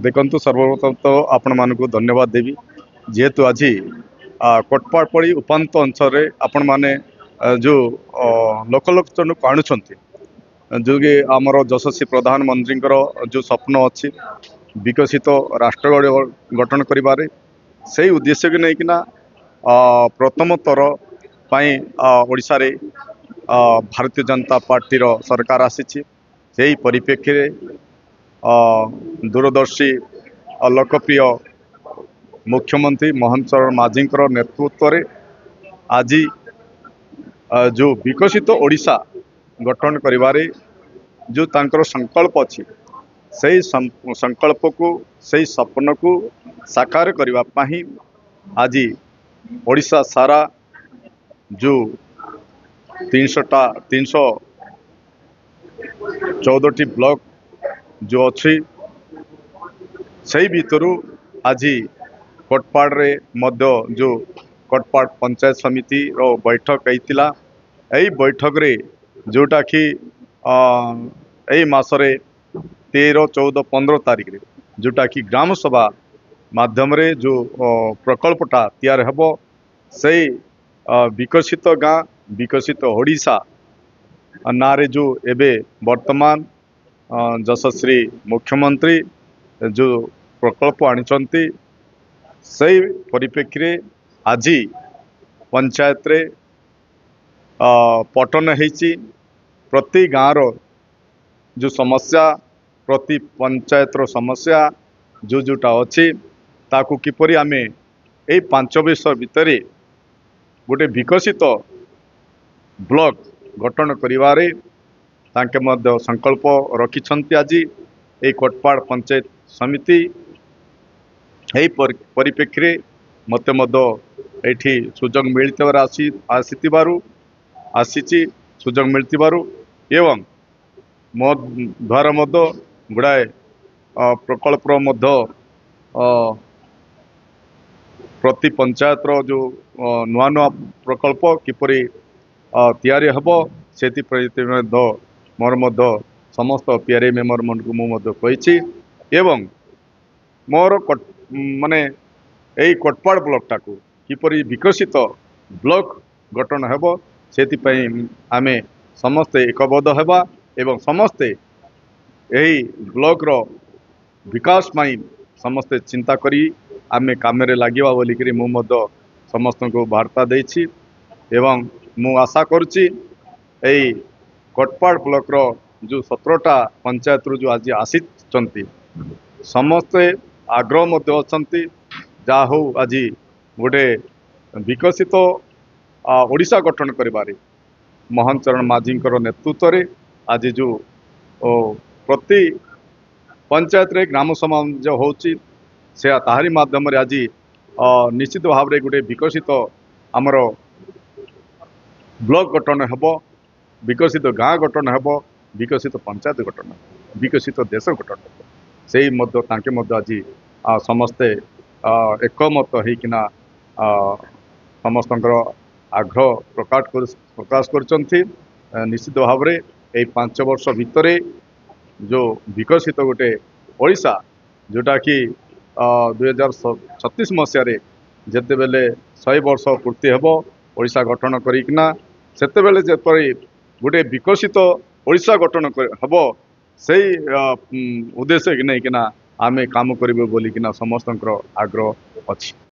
देखु सर्वप्रथम तो आपण मानक धन्यवाद देवी जेहेतु आज कोटपाड़ पड़ी उपात अंचल आपण मैंने जो लोकलोचन को आणुंट जो कि आमर यशस्वी प्रधानमंत्री जो स्वप्न अच्छी विकसित राष्ट्र गठन करिबारे से उद्देश्य को लेकिना प्रथम थर ओडिशा रे भारतीय जनता पार्टी सरकार आसी परिप्रेक्षी दूरदर्शी लोकप्रिय मुख्यमंत्री मोहन चरण माझी नेतृत्व रे आज जो विकसित ओडिशा गठन करिबारे जो तांकर संकल्प अच्छी से संकल्प को से सपन को साकार करने आज ओडिशा सारा जो 314 ब्लॉक जो अच्छी से भीतर आज कोटपाड़ रे मध्य जो कोटपाड़ पंचायत समिति रो बैठक होता यही बैठक रे जोटा कि यही मासरे 13, 14, 15 तारीख रे जोटा कि ग्राम सभा माध्यम रे जो प्रकल्पटा तैयार हेबो से विकसित गाँ विकसित ओडिशा नारे जो एबे वर्तमान यशस्वी मुख्यमंत्री जो प्रकल्प आनिचंती से परिप्रेक्षी आज पंचायत रे पटन होती प्रति गाँव जो समस्या प्रति पंचायत रो समस्या जो जोटा अच्छी ताकू किपरि आमे ए 5 वर्ष भितर गोटे विकसित ब्लॉक गठन करिवारे तांके मध्य संकल्प रखिछंती आज ए कोटपाड़ पंचायत समिति यही परिप्रेक्षी मते मध्य एठी सुजोग मिलते आसी सुजोग मिलतिबारु एवं मो द्वारा मध्य गुड़ाए प्रकल्प प्रति पंचायत रो जो नुआ नुआ प्रकल्प किपरि तैयारी हेबो सेति प्रति मोर मध्य समस्त पीआरआई मेंबर मन को मु कही एवं मोर माने यही कोटपाड़ ब्लॉक टाकू किपरि विकसित ब्लॉक गठन हेबो सेति पई आमे समस्ते एकबद्ध हेबा एवं समस्ते यही ब्लॉक रो विकास में समस्ते चिंता करी आमे कामेरे लागिबा बोलिकरी मु मध्य समस्त को वार्ता देछि एवं मु आशा करुच्ची यही कोटपाड़ ब्लॉक रो जो 17टा पंचायत रू जो आज आसी समस्ते आग्रह मध्य अछंती जा हो आज गोटे विकसित ओडिशा गठन करिबारे मोहन चरण माझी नेतृत्व रे आज जो प्रति पंचायत रे ग्राम सभा जो होची से ताहारी माध्यम रे आज निश्चित भाव रे गोटे विकसित आमर ब्लॉक गठन हेबो विकसित गाँ गठन हेबो विकसित पंचायत गठन विकसित देश गठन हेबो से मध्य तांके मध्य आज समस्ते एकमत होइकिना समस्तंकर आग्रह प्रकाश करचंती निश्चित भाव रे ए 5 वर्ष भितर जो विकसित गोटे ओडिशा जोटा कि 2036 मसीह जेते बेले 100 वर्ष पूर्ति हेबो ओडिशा गठन करिकिना सेते बेले जेपरि गोटे विकसित ओडिशा गठन हेबो से उद्देश्य कि नहीं किना आमे काम करिबो बोलिकिना समस्तंकर आग्रह अछि।